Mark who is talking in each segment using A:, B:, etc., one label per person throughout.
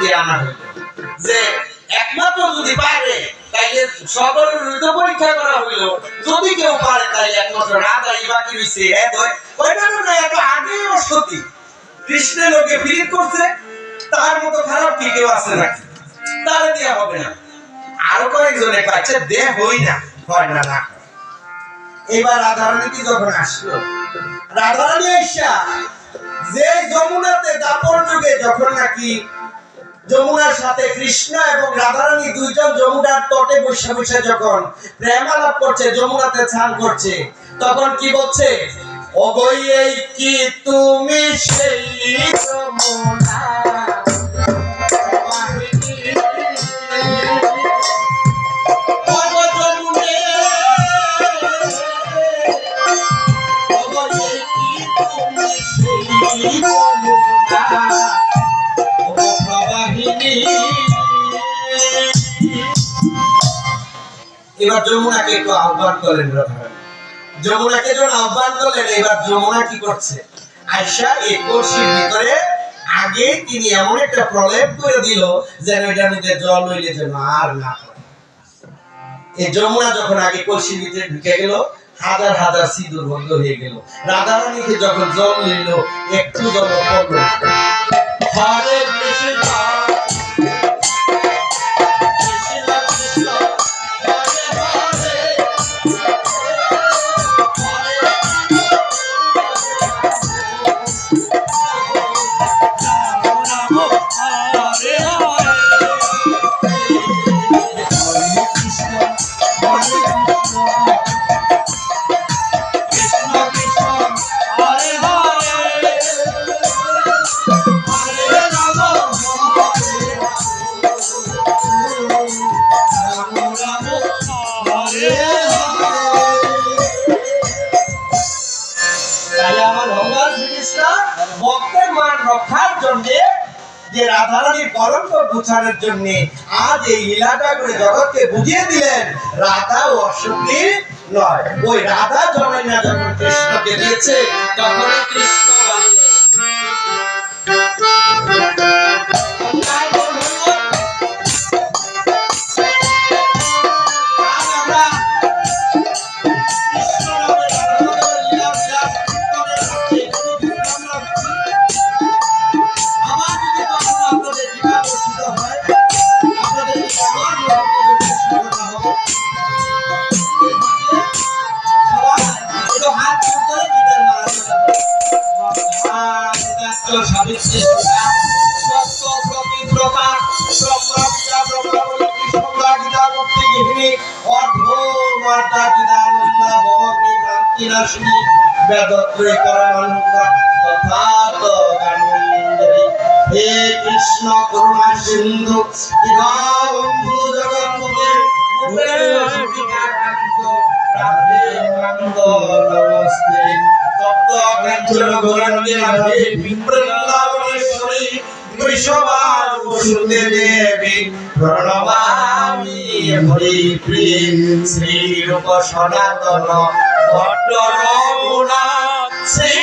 A: দিয়ে আনা হইল যে একমাত্র যদি পারে তাইলে সবার পরীক্ষা করা হইল, যদি কেউ পারে তাইলে একমাত্র রাধাই বাকি রইছে। ওইটা না এত আগেই অসতী কৃষ্ণের লোকে ফিরিত করছে, তার মতো খারাপ কি কেউ আছে নাকি? তারে দেয়া হবে না। আরো কয়েকজনে কাছে দে হই না, হয় না না। এবার রাধারানী কি যখন আসলো, রাধারানী আইসা যে যমুনাতে দাপর যুগে যখন নাকি যমুনার সাথে কৃষ্ণ এবং রাধারানী দুইজন যমুনার তটে বসে বসে যখন প্রেম আলাপ করছে, যমুনাতে স্নান করছে, তখন কি বলছে? ওগোই এই কি তুমি সেই যমুনা এবার যমুনাকে একটু আহ্বান করলেন রাধারানী। যমুনাকে যখন আহ্বান করলেন, এবার যমুনা কি করছে? আয়শা এই কলসির ভিতরে আগে তিনি এমন একটা প্রলেপ করে দিল যেন এটার মধ্যে জল হইলে যেন আর না পড়ে। এই যমুনা যখন আগে কলসির ভিতরে ঢুকে গেল, হাজার হাজার সিঁদুর বন্ধ হয়ে গেল। রাধারানীকে যখন জল নিল, একটু জল পড়ল। হরে কৃষ্ণ ভক্তের মান রক্ষার জন্য, যে রাধারানীর কলঙ্ক ঘোচানোর জন্য আজ এই লীলাটা করে জগৎকে বুঝিয়ে দিলেন রাধা ও অসতী নয়। ওই রাধা জমাইনা যখন কৃষ্ণকে দিয়েছে, তখন কৃষ্ণ হে কৃষ্ণ করুণা সিন্ধু দীনবন্ধু জগৎপতে নমস্তে তপ্ত কাঞ্চন গৌরাঙ্গে রাধে বৃন্দাবনেশ্বরী বৈষ্ণবার বসুতে দেবী প্রণমামি হরিপ্রিয়ে শ্রী রূপ সনাতন ভট্ট রঘুনাথ শ্রী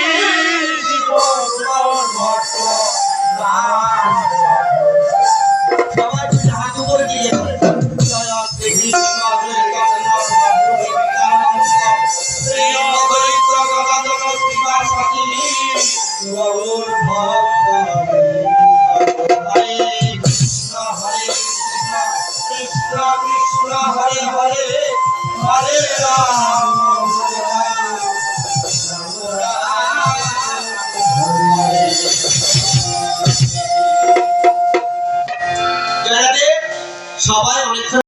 A: ভট্ট সবাই হাত উপরে দিয়ে জয় কৃষ্ণ হরে হরে হরে রাম সবাই অনেক